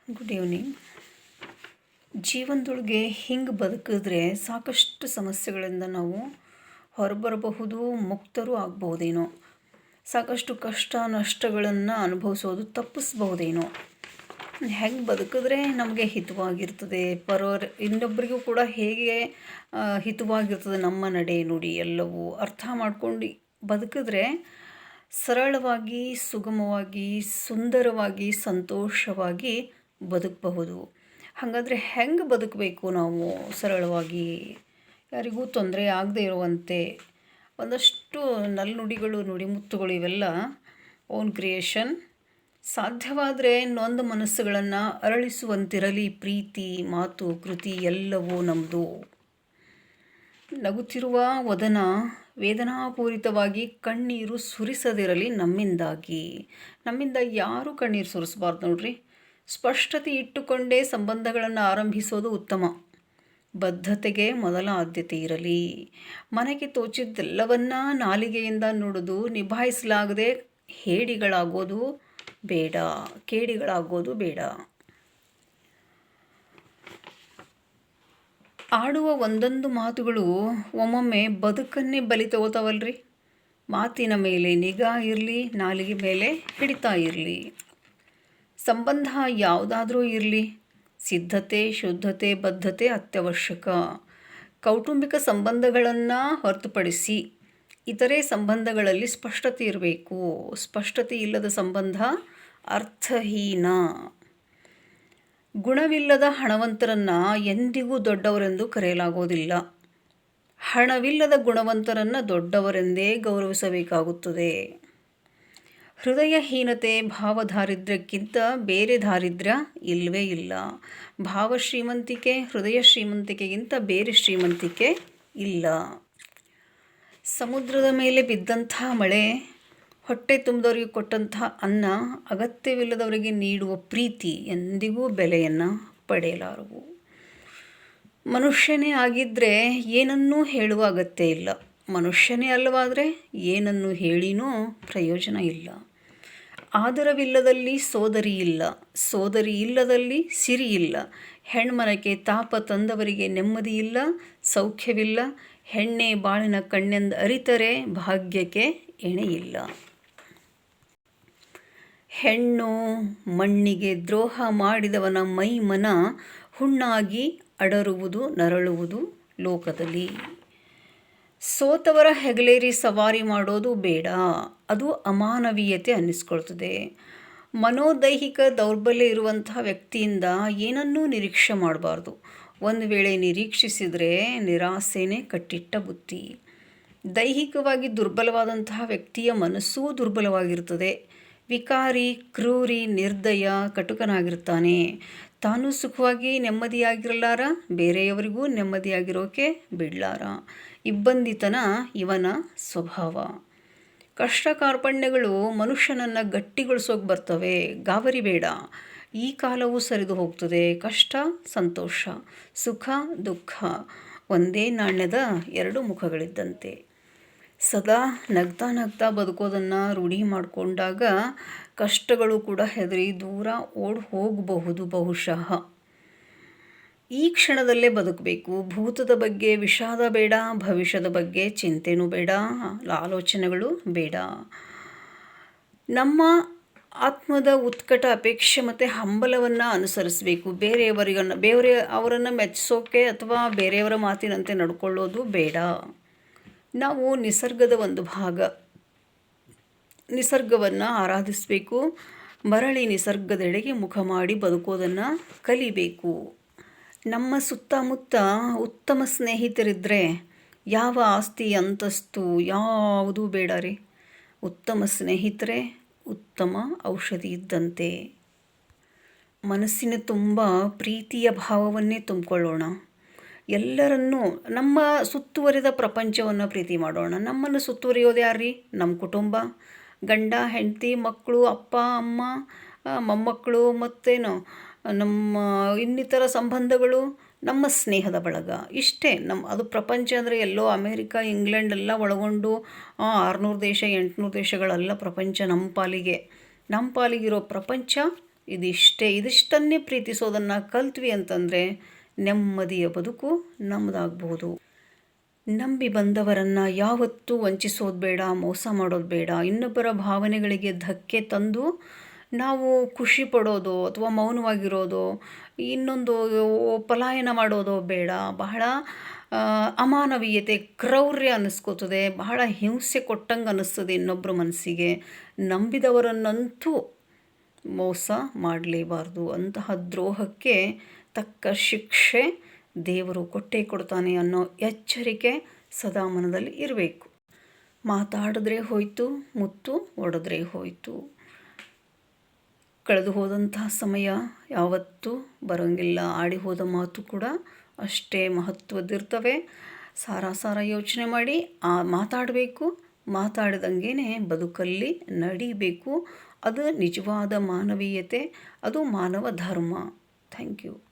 Good evening. ಜೀವನದೊಳಗೆ ಹಿಂಗೆ ಬದುಕಿದ್ರೆ ಸಾಕಷ್ಟು ಸಮಸ್ಯೆಗಳಿಂದ ನಾವು ಹೊರಬರಬಹುದು, ಮುಕ್ತರೂ ಆಗ್ಬಹುದೇನೋ. ಸಾಕಷ್ಟು ಕಷ್ಟ ನಷ್ಟಗಳನ್ನು ಅನುಭವಿಸೋದು ತಪ್ಪಿಸ್ಬಹುದೇನೋ. ಹೆಂಗೆ ಬದುಕಿದ್ರೆ ನಮಗೆ ಹಿತವಾಗಿರ್ತದೆ, ಇನ್ನೊಬ್ಬರಿಗೂ ಕೂಡ ಹೇಗೆ ಹಿತವಾಗಿರ್ತದೆ ನಮ್ಮ ನಡೆ ನುಡಿ ಎಲ್ಲವೂ ಅರ್ಥ ಮಾಡ್ಕೊಂಡು ಬದುಕಿದ್ರೆ ಸರಳವಾಗಿ, ಸುಗಮವಾಗಿ, ಸುಂದರವಾಗಿ, ಸಂತೋಷವಾಗಿ ಬದುಕಬಹುದು. ಹಾಗಾದರೆ ಹೆಂಗೆ ಬದುಕಬೇಕು ನಾವು ಸರಳವಾಗಿ, ಯಾರಿಗೂ ತೊಂದರೆ ಆಗದೆ ಇರುವಂತೆ? ಒಂದಷ್ಟು ನಲ್ನುಡಿಗಳು, ನುಡಿಮುತ್ತುಗಳು ಇವೆಲ್ಲ ಓನ್ ಕ್ರಿಯೇಷನ್. ಸಾಧ್ಯವಾದರೆ ನೊಂದ ಮನಸ್ಸುಗಳನ್ನು ಅರಳಿಸುವಂತಿರಲಿ ಪ್ರೀತಿ, ಮಾತು, ಕೃತಿ ಎಲ್ಲವೂ ನಮ್ಮದು. ನಗುತ್ತಿರುವ ವದನ ವೇದನಾಪೂರಿತವಾಗಿ ಕಣ್ಣೀರು ಸುರಿಸದಿರಲಿ ನಮ್ಮಿಂದಾಗಿ. ನಮ್ಮಿಂದ ಯಾರೂ ಕಣ್ಣೀರು ಸುರಿಸಬಾರ್ದು ನೋಡ್ರಿ. ಸ್ಪಷ್ಟತೆ ಇಟ್ಟುಕೊಂಡೇ ಸಂಬಂಧಗಳನ್ನು ಆರಂಭಿಸೋದು ಉತ್ತಮ. ಬದ್ಧತೆಗೆ ಮೊದಲ ಆದ್ಯತೆ ಇರಲಿ. ಮನೆಗೆ ತೋಚಿದ್ದೆಲ್ಲವನ್ನ ನಾಲಿಗೆಯಿಂದ ನುಡಿದು ನಿಭಾಯಿಸಲಾಗದೆ ಹೇಡಿಗಳಾಗೋದು ಬೇಡ, ಕೇಡಿಗಳಾಗೋದು ಬೇಡ. ಆಡುವ ಒಂದೊಂದು ಮಾತುಗಳು ಒಮ್ಮೊಮ್ಮೆ ಬದುಕನ್ನೇ ಬಲಿ ತಗೋತಾವಲ್ರಿ. ಮಾತಿನ ಮೇಲೆ ನಿಗಾ ಇರಲಿ, ನಾಲಿಗೆ ಮೇಲೆ ಹಿಡಿತಾ ಇರಲಿ. ಸಂಬಂಧ ಯಾವುದಾದ್ರೂ ಇರಲಿ, ಸಿದ್ಧತೆ, ಶುದ್ಧತೆ, ಬದ್ಧತೆ ಅತ್ಯವಶ್ಯಕ. ಕೌಟುಂಬಿಕ ಸಂಬಂಧಗಳನ್ನು ಹೊರತುಪಡಿಸಿ ಇತರೆ ಸಂಬಂಧಗಳಲ್ಲಿ ಸ್ಪಷ್ಟತೆ ಇರಬೇಕು. ಸ್ಪಷ್ಟತೆ ಇಲ್ಲದ ಸಂಬಂಧ ಅರ್ಥಹೀನ. ಗುಣವಿಲ್ಲದ ಹಣವಂತರನ್ನು ಎಂದಿಗೂ ದೊಡ್ಡವರೆಂದು ಕರೆಯಲಾಗೋದಿಲ್ಲ. ಹಣವಿಲ್ಲದ ಗುಣವಂತರನ್ನು ದೊಡ್ಡವರೆಂದೇ ಗೌರವಿಸಬೇಕಾಗುತ್ತದೆ. ಹೃದಯಹೀನತೆ ಭಾವದಾರಿದ್ರ್ಯಕ್ಕಿಂತ ಬೇರೆ ದಾರಿದ್ರ್ಯ ಇಲ್ಲವೇ ಇಲ್ಲ. ಭಾವಶ್ರೀಮಂತಿಕೆ ಹೃದಯ ಶ್ರೀಮಂತಿಕೆಗಿಂತ ಬೇರೆ ಶ್ರೀಮಂತಿಕೆ ಇಲ್ಲ. ಸಮುದ್ರದ ಮೇಲೆ ಬಿದ್ದಂಥ ಮಳೆ, ಹೊಟ್ಟೆ ತುಂಬಿದವರಿಗೆ ಕೊಟ್ಟಂಥ ಅನ್ನ, ಅಗತ್ಯವಿಲ್ಲದವರಿಗೆ ನೀಡುವ ಪ್ರೀತಿ ಎಂದಿಗೂ ಬೆಲೆಯನ್ನು ಪಡೆಯಲಾರವು. ಮನುಷ್ಯನೇ ಆಗಿದ್ದರೆ ಏನನ್ನೂ ಹೇಳುವ ಅಗತ್ಯ ಇಲ್ಲ. ಮನುಷ್ಯನೇ ಅಲ್ಲವಾದರೆ ಏನನ್ನು ಹೇಳಿನೂ ಪ್ರಯೋಜನ ಇಲ್ಲ. ಆದರವಿಲ್ಲದಲ್ಲಿ ಸೋದರಿ ಇಲ್ಲ, ಸೋದರಿ ಇಲ್ಲದಲ್ಲಿ ಸಿರಿ ಇಲ್ಲ. ಹೆಣ್ಮನಕ್ಕೆ ತಾಪ ತಂದವರಿಗೆ ನೆಮ್ಮದಿ ಇಲ್ಲ, ಸೌಖ್ಯವಿಲ್ಲ. ಹೆಣ್ಣೆ ಬಾಳಿನ ಕಣ್ಣೆಂದು ಅರಿತರೆ ಭಾಗ್ಯಕ್ಕೆ ಎಣೆಯಿಲ್ಲ. ಹೆಣ್ಣು ಮಣ್ಣಿಗೆ ದ್ರೋಹ ಮಾಡಿದವನ ಮೈ ಮನ ಹುಣ್ಣಾಗಿ ಅಡರುವುದು, ನರಳುವುದು ಲೋಕದಲ್ಲಿ. ಸೋತವರ ಹೆಗಲೇರಿ ಸವಾರಿ ಮಾಡೋದು ಬೇಡ, ಅದು ಅಮಾನವೀಯತೆ ಅನ್ನಿಸ್ಕೊಳ್ತದೆ. ಮನೋದೈಹಿಕ ದೌರ್ಬಲ್ಯ ಇರುವಂತಹ ವ್ಯಕ್ತಿಯಿಂದ ಏನನ್ನೂ ನಿರೀಕ್ಷೆ ಮಾಡಬಾರ್ದು. ಒಂದು ವೇಳೆ ನಿರೀಕ್ಷಿಸಿದರೆ ನಿರಾಸೆನೇ ಕಟ್ಟಿಟ್ಟ ಬುತ್ತಿ. ದೈಹಿಕವಾಗಿ ದುರ್ಬಲವಾದಂತಹ ವ್ಯಕ್ತಿಯ ಮನಸ್ಸೂ ದುರ್ಬಲವಾಗಿರ್ತದೆ. ವಿಕಾರಿ, ಕ್ರೂರಿ, ನಿರ್ದಯ, ಕಟುಕನಾಗಿರ್ತಾನೆ. ತಾನು ಸುಖವಾಗಿ ನೆಮ್ಮದಿಯಾಗಿರಲಾರ, ಬೇರೆಯವರಿಗೂ ನೆಮ್ಮದಿಯಾಗಿರೋಕೆ ಬಿಡಲಾರ. ಇಬ್ಬಂದಿತನ ಇವನ ಸ್ವಭಾವ. ಕಷ್ಟ ಕಾರ್ಪಣ್ಯಗಳು ಮನುಷ್ಯನನ್ನು ಗಟ್ಟಿಗೊಳಿಸೋಕೆ ಬರ್ತವೆ. ಗಾಬರಿ ಬೇಡ. ಈ ಕಾಲವೂ ಸರಿದು ಹೋಗ್ತದೆ. ಕಷ್ಟ, ಸಂತೋಷ, ಸುಖ, ದುಃಖ ಒಂದೇ ನಾಣ್ಯದ ಎರಡು ಮುಖಗಳಿದ್ದಂತೆ. ಸದಾ ನಗ್ತಾ ನಗ್ತಾ ಬದುಕೋದನ್ನು ರೂಢಿ ಮಾಡಿಕೊಂಡಾಗ ಕಷ್ಟಗಳು ಕೂಡ ಹೆದರಿ ದೂರ ಓಡಿ ಹೋಗಬಹುದು ಬಹುಶಃ. ಈ ಕ್ಷಣದಲ್ಲೇ ಬದುಕಬೇಕು. ಭೂತದ ಬಗ್ಗೆ ವಿಷಾದ ಬೇಡ, ಭವಿಷ್ಯದ ಬಗ್ಗೆ ಚಿಂತೆನೂ ಬೇಡ, ಆಲೋಚನೆಗಳು ಬೇಡ. ನಮ್ಮ ಆತ್ಮದ ಉತ್ಕಟ ಅಪೇಕ್ಷೆ ಮತ್ತು ಹಂಬಲವನ್ನು ಅನುಸರಿಸಬೇಕು. ಅವರನ್ನು ಮೆಚ್ಚಿಸೋಕೆ ಅಥವಾ ಬೇರೆಯವರ ಮಾತಿನಂತೆ ನಡ್ಕೊಳ್ಳೋದು ಬೇಡ. ನಾವು ನಿಸರ್ಗದ ಒಂದು ಭಾಗ. ನಿಸರ್ಗವನ್ನು ಆರಾಧಿಸಬೇಕು. ಮರಳಿ ನಿಸರ್ಗದೆಡೆಗೆ ಮುಖ ಮಾಡಿ ಬದುಕೋದನ್ನು ಕಲಿಬೇಕು. ನಮ್ಮ ಸುತ್ತಮುತ್ತ ಉತ್ತಮ ಸ್ನೇಹಿತರಿದ್ದರೆ ಯಾವ ಆಸ್ತಿ ಅಂತಸ್ತು ಯಾವುದೂ ಬೇಡ ರೀ. ಉತ್ತಮ ಸ್ನೇಹಿತರೆ ಉತ್ತಮ ಔಷಧಿ ಇದ್ದಂತೆ. ಮನಸ್ಸಿನ ತುಂಬ ಪ್ರೀತಿಯ ಭಾವವನ್ನೇ ತುಂಬಿಕೊಳ್ಳೋಣ. ಎಲ್ಲರನ್ನೂ, ನಮ್ಮ ಸುತ್ತುವರಿದ ಪ್ರಪಂಚವನ್ನು ಪ್ರೀತಿ ಮಾಡೋಣ. ನಮ್ಮನ್ನು ಸುತ್ತುವರಿಯೋದು ಯಾರ್ರೀ? ನಮ್ಮ ಕುಟುಂಬ, ಗಂಡ ಹೆಂಡತಿ, ಮಕ್ಕಳು, ಅಪ್ಪ ಅಮ್ಮ, ಮೊಮ್ಮಕ್ಕಳು, ಮತ್ತೇನು ನಮ್ಮ ಇನ್ನಿತರ ಸಂಬಂಧಗಳು, ನಮ್ಮ ಸ್ನೇಹದ ಬಳಗ. ಇಷ್ಟೇ ಅದು ಪ್ರಪಂಚ ಅಂದರೆ ಎಲ್ಲೋ ಅಮೇರಿಕಾ, ಇಂಗ್ಲೆಂಡ್ ಎಲ್ಲ ಒಳಗೊಂಡು 600 ದೇಶ 800 ದೇಶಗಳೆಲ್ಲ ಪ್ರಪಂಚ ನಮ್ಮ ಪಾಲಿಗಿರೋ ಪ್ರಪಂಚ ಇದಿಷ್ಟನ್ನೇ ಪ್ರೀತಿಸೋದನ್ನು ಕಲ್ತ್ವಿ ಅಂತಂದರೆ ನೆಮ್ಮದಿಯ ಬದುಕು ನಮ್ಮದಾಗ್ಬೋದು. ನಂಬಿ ಬಂದವರನ್ನು ಯಾವತ್ತೂ ವಂಚಿಸೋದು ಬೇಡ, ಮೋಸ ಮಾಡೋದು ಬೇಡ. ಇನ್ನೊಬ್ಬರ ಭಾವನೆಗಳಿಗೆ ಧಕ್ಕೆ ತಂದು ನಾವು ಖುಷಿ ಪಡೋದು ಅಥವಾ ಮೌನವಾಗಿರೋದು, ಇನ್ನೊಂದು ಪಲಾಯನ ಮಾಡೋದು ಬೇಡ. ಬಹಳ ಅಮಾನವೀಯತೆ, ಕ್ರೌರ್ಯ ಅನ್ನಿಸ್ಕೋತದೆ, ಬಹಳ ಹಿಂಸೆ ಕೊಟ್ಟಂಗೆ ಅನ್ನಿಸ್ತದೆ ಇನ್ನೊಬ್ಬರ ಮನಸ್ಸಿಗೆ. ನಂಬಿದವರನ್ನಂತೂ ಮೋಸ ಮಾಡಲೇಬಾರ್ದು. ಅಂತಹ ದ್ರೋಹಕ್ಕೆ ತಕ್ಕ ಶಿಕ್ಷೆ ದೇವರು ಕೊಟ್ಟೇ ಕೊಡ್ತಾನೆ ಅನ್ನೋ ಎಚ್ಚರಿಕೆ ಸದಾ ಮನದಲ್ಲಿ ಇರಬೇಕು. ಮಾತಾಡಿದ್ರೆ ಹೋಯಿತು, ಮುತ್ತು ಒಡೆದ್ರೆ ಹೋಯಿತು. ಕಳೆದು ಹೋದಂತಹ ಸಮಯ ಯಾವತ್ತೂ ಬರೋಂಗಿಲ್ಲ. ಆಡಿ ಹೋದ ಮಾತು ಕೂಡ ಅಷ್ಟೇ ಮಹತ್ವದ್ದಿರ್ತವೆ. ಸಾರ ಯೋಚನೆ ಮಾಡಿ ಮಾತಾಡಬೇಕು. ಮಾತಾಡಿದಂಗೆ ಬದುಕಲ್ಲಿ ನಡಿಬೇಕು. ಅದು ನಿಜವಾದ ಮಾನವೀಯತೆ, ಅದು ಮಾನವ ಧರ್ಮ. Thank you.